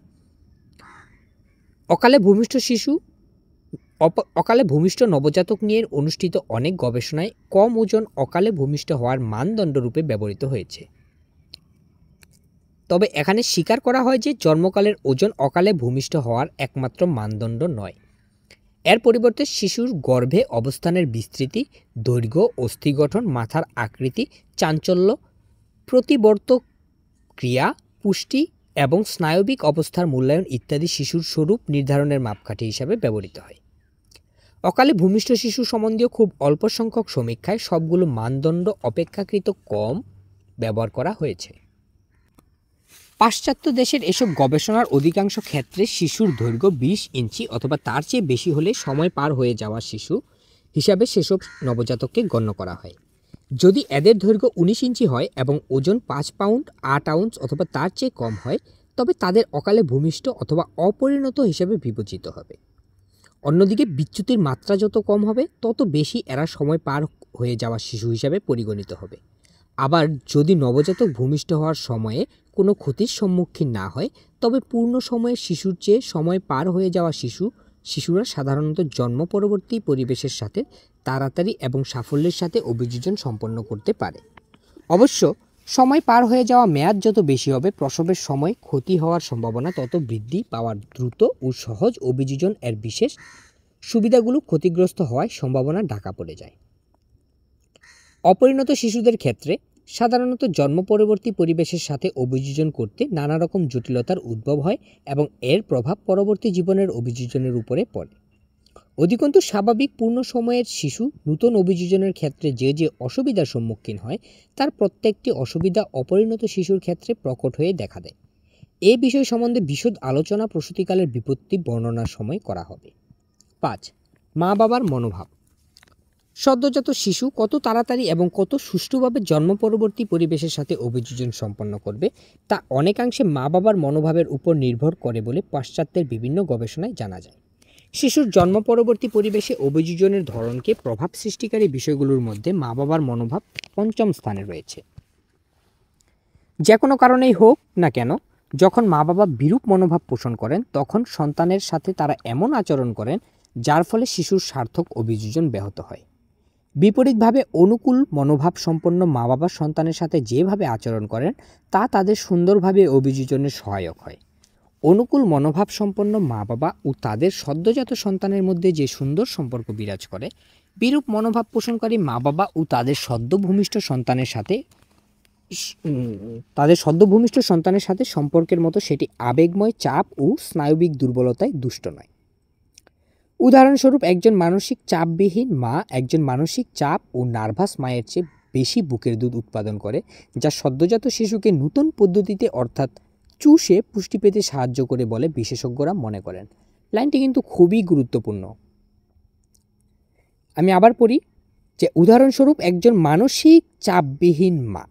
A: অকালে ভূমিষ্ঠ নবজাতক নিয়ে অনুষ্ঠিত অনেক গবেষণায় কম ওজন অকালে ভূমিষ্ঠ হওয়ার মানদণ্ড রূপে ব্যবহৃত হয়েছে। তবে এখানে স্বীকার করা হয় যে জন্মকালের ওজন অকালে ভূমিষ্ঠ হওয়ার একমাত্র মানদণ্ড নয়। এর পরিবর্তে শিশুর গর্ভে অবস্থানের বিস্তৃতি, দৈর্ঘ্য, অস্থি গঠন, মাথার আকৃতি, চাঞ্চল্য, প্রতিবর্তক ক্রিয়া, পুষ্টি এবং স্নায়বিক অবস্থার মূল্যায়ন ইত্যাদি শিশুর স্বরূপ নির্ধারণের মাপকাঠি হিসাবে ব্যবহৃত হয়। অকালে ভূমিষ্ঠ শিশু সম্বন্ধীয় খুব অল্প সংখ্যক সমীক্ষায় সবগুলো মানদণ্ড অপেক্ষাকৃত কম ব্যবহার করা হয়েছে। পাশ্চাত্য দেশের এসব গবেষণার অধিকাংশ ক্ষেত্রে শিশুর দৈর্ঘ্য 20 ইঞ্চি অথবা তার চেয়ে বেশি হলে সময় পার হয়ে যাওয়া শিশু হিসাবে সেসব নবজাতককে গণ্য করা হয়। যদি এদের দৈর্ঘ্য 19 ইঞ্চি হয় এবং ওজন 5 পাউন্ড 8 আউন্স অথবা তার চেয়ে কম হয়, তবে তাদের অকালে ভূমিষ্ঠ অথবা অপরিণত হিসাবে বিবেচিত হবে। অন্যদিকে বিচ্যুতির মাত্রা যত কম হবে তত বেশি এরা সময় পার হয়ে যাওয়া শিশু হিসাবে পরিগণিত হবে। আবার যদি নবজাতক ভূমিষ্ঠ হওয়ার সময়ে কোনো ক্ষতির সম্মুখীন না হয়, তবে পূর্ণ সময়ের শিশুর চেয়ে সময় পার হয়ে যাওয়া শিশুরা সাধারণত জন্ম পরবর্তী পরিবেশের সাথে তাড়াতাড়ি এবং সাফল্যের সাথে অভিযোজন সম্পন্ন করতে পারে। অবশ্য সময় পার হয়ে যাওয়া মেয়াদ যত বেশি হবে, প্রসবের সময় ক্ষতি হওয়ার সম্ভাবনা তত বৃদ্ধি পাওয়ার দ্রুত ও সহজ অভিযোজন এর বিশেষ সুবিধাগুলো ক্ষতিগ্রস্ত হওয়ার সম্ভাবনা ঢাকা পড়ে যায়। অপরিণত শিশুদের ক্ষেত্রে সাধারণত জন্ম পরবর্তী পরিবেশের সাথে অভিযোজন করতে নানা রকম জটিলতার উদ্ভব হয় এবং এর প্রভাব পরবর্তী জীবনের অভিযোজনের উপরে পড়ে। অধিকন্তু স্বাভাবিক পূর্ণ সময়ের শিশু নূতন অভিযোজনের ক্ষেত্রে যে অসুবিধার সম্মুখীন হয়, তার প্রত্যেকটি অসুবিধা অপরিণত শিশুর ক্ষেত্রে প্রকট হয়ে দেখা দেয়। এ বিষয় সম্বন্ধে বিশদ আলোচনা প্রসূতিকালের বিপত্তি বর্ণনার সময় করা হবে। 5. মা বাবার মনোভাব। সদ্যজাত শিশু কত তাড়াতাড়ি এবং কত সুষ্ঠুভাবে জন্ম পরবর্তী পরিবেশের সাথে অভিযোজন সম্পন্ন করবে তা অনেকাংশে মা বাবার মনোভাবের উপর নির্ভর করে বলে পাশ্চাত্যের বিভিন্ন গবেষণায় জানা যায়। শিশুর জন্ম পরবর্তী পরিবেশে অভিযোজনের ধরনকে প্রভাব সৃষ্টিকারী বিষয়গুলোর মধ্যে মা বাবার মনোভাব পঞ্চম স্থানে রয়েছে। যে কোনো কারণেই হোক না কেন, যখন মা বাবা বিরূপ মনোভাব পোষণ করেন, তখন সন্তানের সাথে তারা এমন আচরণ করেন যার ফলে শিশুর সার্থক অভিযোজন ব্যাহত হয়। বিপরীতভাবে অনুকূল মনোভাব সম্পন্ন মা বাবা সন্তানের সাথে যেভাবে আচরণ করেন তা তাদের সুন্দরভাবে অভিযোজনে সহায়ক হয়। অনুকূল মনোভাব সম্পন্ন মা বাবা ও তাদের সদ্যজাত সন্তানের মধ্যে যে সুন্দর সম্পর্ক বিরাজ করে, বিরূপ মনোভাব পোষণকারী মা বাবা ও তাদের সদ্যভূমিষ্ঠ সন্তানের সাথে সম্পর্কের মতো সেটি আবেগময় চাপ ও স্নায়বিক দুর্বলতায় দুষ্ট নয়। উদাহরণস্বরূপ, একজন মানসিক চাপবিহীন মা একজন মানসিক চাপ ও নার্ভাস মায়ের চেয়ে বেশি বুকের দুধ উৎপাদন করে, যা সদ্যজাত শিশুকে নতুন পদ্ধতিতে অর্থাৎ চুষে পুষ্টি পেতে সাহায্য করে বলে বিশেষজ্ঞরা মনে করেন। লাইনটি কিন্তু খুবই গুরুত্বপূর্ণ। আমি আবার পড়ি যে উদাহরণস্বরূপ একজন মানসিক চাপবিহীন মা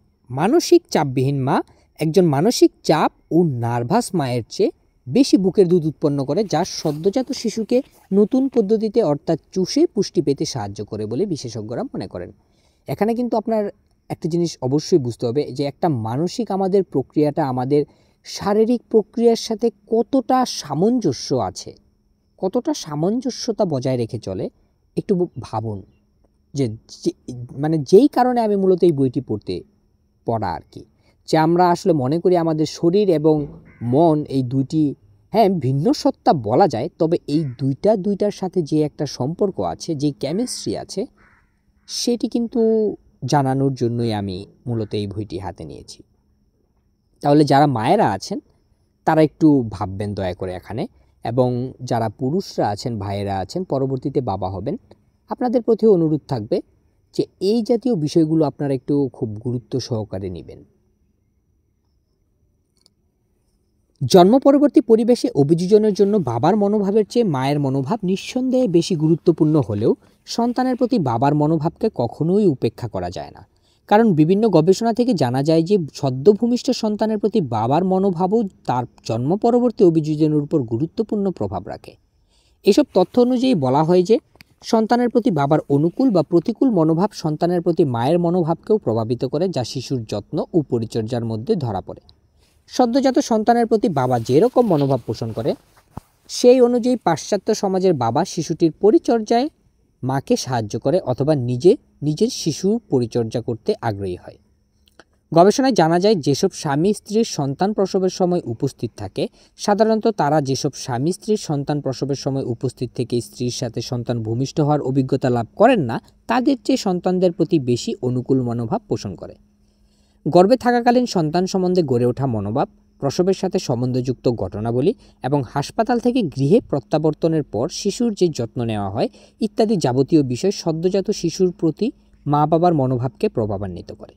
A: একজন মানসিক চাপ ও নার্ভাস মায়ের চেয়ে বেশি বুকের দুধ উৎপন্ন করে, যা সদ্যজাত শিশুকে নতুন পদ্ধতিতে অর্থাৎ চুষে পুষ্টি পেতে সাহায্য করে বলে বিশেষজ্ঞরা মনে করেন। এখানে কিন্তু আপনার একটা জিনিস অবশ্যই বুঝতে হবে যে একটা মানসিক আমাদের প্রক্রিয়াটা আমাদের শারীরিক প্রক্রিয়ার সাথে কতটা সামঞ্জস্য আছে, কতটা সামঞ্জস্যতা বজায় রেখে চলে একটু ভাবুন। যে মানে যেই কারণে আমি মূলত এই বইটি পড়া আর কি, যে আমরা আসলে মনে করি আমাদের শরীর এবং মন এই দুইটি ভিন্ন সত্তা বলা যায়, তবে এই দুইটার সাথে যে একটা সম্পর্ক আছে, যে কেমিস্ট্রি আছে, সেটি কিন্তু জানানোর জন্যই আমি মূলত এই বইটি হাতে নিয়েছি। তাহলে যারা মায়েরা আছেন তারা একটু ভাববেন দয়া করে এখানে, এবং যারা পুরুষরা আছেন, ভাইয়েরা আছেন, পরবর্তীতে বাবা হবেন, আপনাদের প্রতি অনুরোধ থাকবে যে এই জাতীয় বিষয়গুলো আপনারা একটু খুব গুরুত্ব সহকারে নেবেন। জন্ম পরবর্তী পরিবেশে অভিযোজনের জন্য বাবার মনোভাবের চেয়ে মায়ের মনোভাব নিঃসন্দেহে বেশি গুরুত্বপূর্ণ হলেও সন্তানের প্রতি বাবার মনোভাবকে কখনোই উপেক্ষা করা যায় না। কারণ বিভিন্ন গবেষণা থেকে জানা যায় যে সদ্যভূমিষ্ঠ সন্তানের প্রতি বাবার মনোভাবও তার জন্ম পরবর্তী অভিযোজনের উপর গুরুত্বপূর্ণ প্রভাব রাখে। এসব তথ্য অনুযায়ী বলা হয় যে সন্তানের প্রতি বাবার অনুকূল বা প্রতিকূল মনোভাব সন্তানের প্রতি মায়ের মনোভাবকেও প্রভাবিত করে, যা শিশুর যত্ন ও পরিচর্যার মধ্যে ধরা পড়ে। সদ্যজাত সন্তানের প্রতি বাবা যেরকম মনোভাব পোষণ করে, সেই অনুযায়ী পাশ্চাত্য সমাজের বাবা শিশুটির পরিচর্যায় মাকে সাহায্য করে অথবা নিজের শিশু পরিচর্যা করতে আগ্রহী হয়। গবেষণায় জানা যায় যেসব স্বামী স্ত্রীর সন্তান প্রসবের সময় উপস্থিত থাকে, সাধারণত তারা যেসব স্বামী স্ত্রীর সন্তান প্রসবের সময় উপস্থিত থেকে স্ত্রীর সাথে সন্তান ভূমিষ্ঠ হওয়ার অভিজ্ঞতা লাভ করেন না, তাদের চেয়ে সন্তানদের প্রতি বেশি অনুকূল মনোভাব পোষণ করে। গর্ভে থাকাকালীন সন্তান সম্বন্ধে গড়ে ওঠা মনোভাব, প্রসবের সাথে সম্বন্ধযুক্ত ঘটনাবলী এবং হাসপাতাল থেকে গৃহে প্রত্যাবর্তনের পর শিশুর যে যত্ন নেওয়া হয় ইত্যাদি যাবতীয় বিষয় সদ্যজাত শিশুর প্রতি মা বাবার মনোভাবকে প্রভাবান্বিত করে।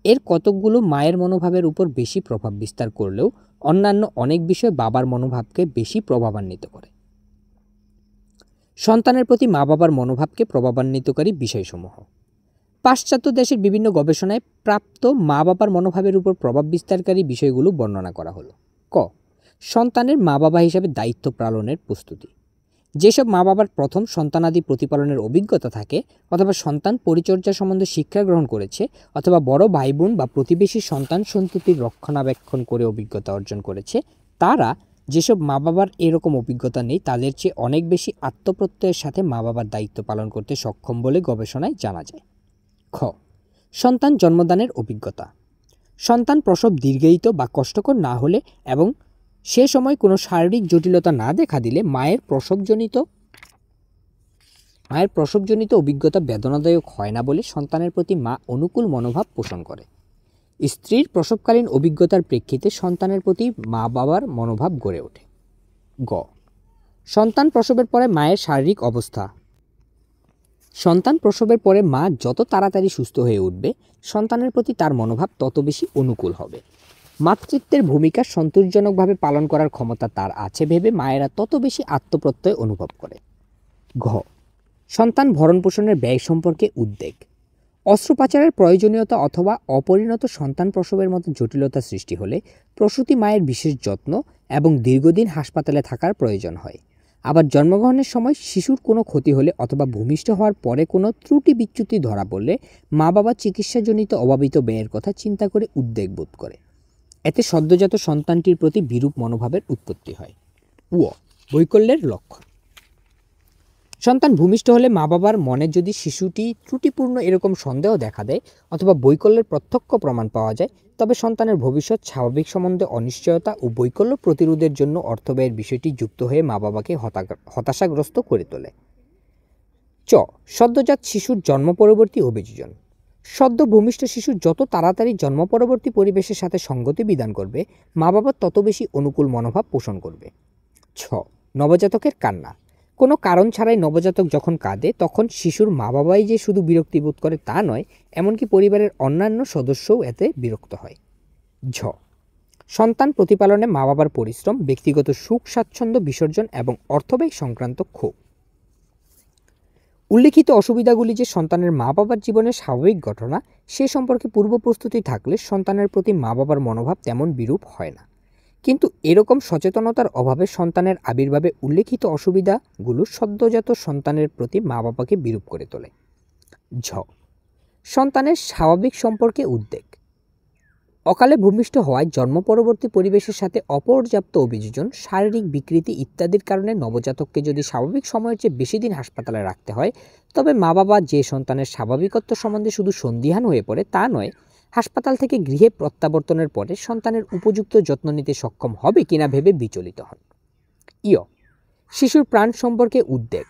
A: এর কতকগুলো মায়ের মনোভাবের উপর বেশি প্রভাব বিস্তার করলেও অন্যান্য অনেক বিষয় বাবার মনোভাবকে বেশি প্রভাবান্বিত করে। সন্তানের প্রতি মা বাবার মনোভাবকে প্রভাবান্বিতকারী বিষয়সমূহ। পাশ্চাত্য দেশের বিভিন্ন গবেষণায় প্রাপ্ত মা বাবার মনোভাবের উপর প্রভাব বিস্তারকারী বিষয়গুলো বর্ণনা করা হলো। ক. সন্তানের মা বাবা হিসাবে দায়িত্ব পালনের প্রস্তুতি। যেসব মা বাবার প্রথম সন্তানাদি প্রতিপালনের অভিজ্ঞতা থাকে অথবা সন্তান পরিচর্যা সম্বন্ধে শিক্ষা গ্রহণ করেছে অথবা বড় ভাই বোন বা প্রতিবেশী সন্তান সন্ততির রক্ষণাবেক্ষণ করে অভিজ্ঞতা অর্জন করেছে, তারা যেসব মা বাবার এরকম অভিজ্ঞতা নেই তাদের চেয়ে অনেক বেশি আত্মপ্রত্যয়ের সাথে মা বাবার দায়িত্ব পালন করতে সক্ষম বলে গবেষণায় জানা যায়। খ. সন্তান জন্মদানের অভিজ্ঞতা। সন্তান প্রসব দীর্ঘায়িত বা কষ্টকর না হলে এবং সে সময় কোনো শারীরিক জটিলতা না দেখা দিলে মায়ের প্রসবজনিত অভিজ্ঞতা বেদনাদায়ক হয় না বলে সন্তানের প্রতি মা অনুকূল মনোভাব পোষণ করে। স্ত্রীর প্রসবকালীন অভিজ্ঞতার প্রেক্ষিতে সন্তানের প্রতি মা বাবার মনোভাব গড়ে ওঠে। গ. সন্তান প্রসবের পরে মায়ের শারীরিক অবস্থা। সন্তান প্রসবের পরে মা যত তাড়াতাড়ি সুস্থ হয়ে উঠবে, সন্তানের প্রতি তার মনোভাব তত বেশি অনুকূল হবে। মাতৃত্বের ভূমিকা সন্তোষজনকভাবে পালন করার ক্ষমতা তার আছে ভেবে মায়েরা তত বেশি আত্মপ্রত্যয় অনুভব করে। ঘ. সন্তান ভরণ পোষণের ব্যয় সম্পর্কে উদ্বেগ। অস্ত্রোপচারের প্রয়োজনীয়তা অথবা অপরিণত সন্তান প্রসবের মতো জটিলতা সৃষ্টি হলে প্রসূতি মায়ের বিশেষ যত্ন এবং দীর্ঘদিন হাসপাতালে থাকার প্রয়োজন হয়। আবার জন্মগ্রহণের সময় শিশুর কোনো ক্ষতি হলে অথবা ভূমিষ্ঠ হওয়ার পরে কোনো ত্রুটি বিচ্যুতি ধরা পড়লে মা বাবা চিকিৎসাজনিত অভাবিত ব্যয়ের কথা চিন্তা করে উদ্বেগ বোধ করে। এতে সদ্যজাত সন্তানটির প্রতি বিরূপ মনোভাবের উৎপত্তি হয়। বৈকল্যের লক্ষণ। সন্তান ভূমিষ্ঠ হলে মা বাবার মনে যদি শিশুটি ত্রুটিপূর্ণ এরকম সন্দেহ দেখা দেয় অথবা বৈকল্যের প্রত্যক্ষ প্রমাণ পাওয়া যায়, তবে সন্তানের ভবিষ্যৎ স্বাভাবিক সম্বন্ধে অনিশ্চয়তা ও বৈকল্য প্রতিরোধের জন্য অর্থব্যয়ের বিষয়টি যুক্ত হয়ে মা বাবাকে হতাশাগ্রস্ত করে তোলে। চ. সদ্যজাত শিশুর জন্ম পরবর্তী অভিযোজন। সদ্য ভূমিষ্ঠ শিশু যত তাড়াতাড়ি জন্ম পরবর্তী পরিবেশের সাথে সঙ্গতি বিধান করবে, মা বাবা তত বেশি অনুকূল মনোভাব পোষণ করবে। ছ. নবজাতকের কান্না। কোনো কারণ ছাড়াই নবজাতক যখন কাঁদে তখন শিশুর মা বাবাই যে শুধু বিরক্তি বোধ করে তা নয়, এমনকি পরিবারের অন্যান্য সদস্যও এতে বিরক্ত হয়। ঝ. সন্তান প্রতিপালনে মা বাবার পরিশ্রম, ব্যক্তিগত সুখ স্বাচ্ছন্দ্য বিসর্জন এবং অর্থব্যয় সংক্রান্ত ক্ষোভ। উল্লেখিত অসুবিধাগুলি যে সন্তানের মা বাবার জীবনের স্বাভাবিক ঘটনা সে সম্পর্কে পূর্ব প্রস্তুতি থাকলে সন্তানের প্রতি মা বাবার মনোভাব তেমন বিরূপ হয় না। কিন্তু এরকম সচেতনতার অভাবে সন্তানের আবির্ভাবে উল্লেখিত অসুবিধাগুলো সদ্যজাত সন্তানের প্রতি মা বাবাকে বিরূপ করে তোলে। ঝ. সন্তানের স্বাভাবিক সম্পর্কে উদ্বেগ। অকালে ভূমিষ্ঠ হওয়ায় জন্ম পরবর্তী পরিবেশের সাথে অপর্যাপ্ত অভিযোজন, শারীরিক বিকৃতি ইত্যাদির কারণে নবজাতককে যদি স্বাভাবিক সময়ের চেয়ে বেশি দিন হাসপাতালে রাখতে হয়, তবে মা বাবা যে সন্তানের স্বাভাবিকত্ব সম্বন্ধে শুধু সন্দিহান হয়ে পড়ে তা নয়, হাসপাতাল থেকে গৃহে প্রত্যাবর্তনের পরে সন্তানের উপযুক্ত যত্ন নিতে সক্ষম হবে কিনা ভেবে বিচলিত হন। শিশুর প্রাণ সম্পর্কে উদ্বেগ।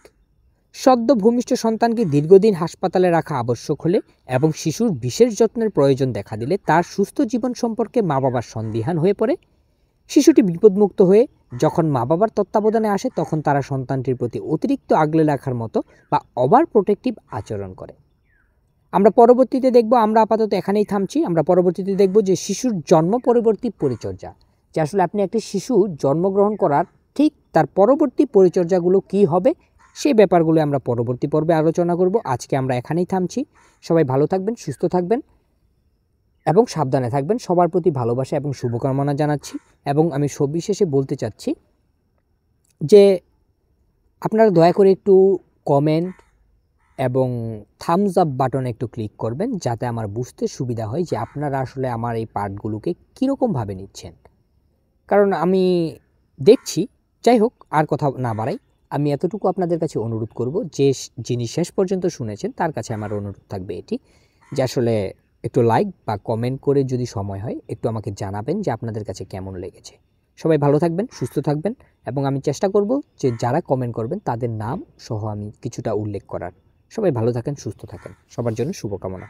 A: সদ্য ভূমিষ্ঠ সন্তানকে দীর্ঘদিন হাসপাতালে রাখা আবশ্যক হলে এবং শিশুর বিশেষ যত্নের প্রয়োজন দেখা দিলে তার সুস্থ জীবন সম্পর্কে মা বাবার সন্দিহান হয়ে পড়ে। শিশুটি বিপদমুক্ত হয়ে যখন মা বাবার তত্ত্বাবধানে আসে তখন তারা সন্তানটির প্রতি অতিরিক্ত আগলে রাখার মতো বা ওভার প্রোটেক্টিভ আচরণ করে। আমরা পরবর্তীতে দেখব, আমরা আপাতত এখানেই থামছি, আমরা পরবর্তীতে দেখব যে শিশুর জন্ম পরবর্তী পরিচর্যা, যে আসলে আপনি একটি শিশু জন্মগ্রহণ করার ঠিক তার পরবর্তী পরিচর্যাগুলো কি হবে সেই ব্যাপারগুলো আমরা পরবর্তী পর্বে আলোচনা করব। আজকে আমরা এখানেই থামছি। সবাই ভালো থাকবেন, সুস্থ থাকবেন এবং সাবধানে থাকবেন। সবার প্রতি ভালোবাসা এবং শুভকামনা জানাচ্ছি এবং আমি সবিশেষে বলতে চাচ্ছি যে আপনারা দয়া করে একটু কমেন্ট এবং থামস আপ বাটনে একটু ক্লিক করবেন যাতে আমার বুঝতে সুবিধা হয় যে আপনারা আসলে আমার এই পার্টগুলোকে কীরকমভাবে নিচ্ছেন। কারণ আমি দেখছি, যাই হোক আর কথা না বাড়াই, আমি এতটুকু আপনাদের কাছে অনুরোধ করব যে যিনি শেষ পর্যন্ত শুনেছেন তার কাছে আমার অনুরোধ থাকবে এটি যে আসলে একটু লাইক বা কমেন্ট করে যদি সময় হয় একটু আমাকে জানাবেন যে আপনাদের কাছে কেমন লেগেছে। সবাই ভালো থাকবেন, সুস্থ থাকবেন এবং আমি চেষ্টা করব যে যারা কমেন্ট করবেন তাদের নাম সহ আমি কিছুটা উল্লেখ করার। সবাই ভালো থাকেন, সুস্থ থাকেন, সবার জন্য শুভকামনা।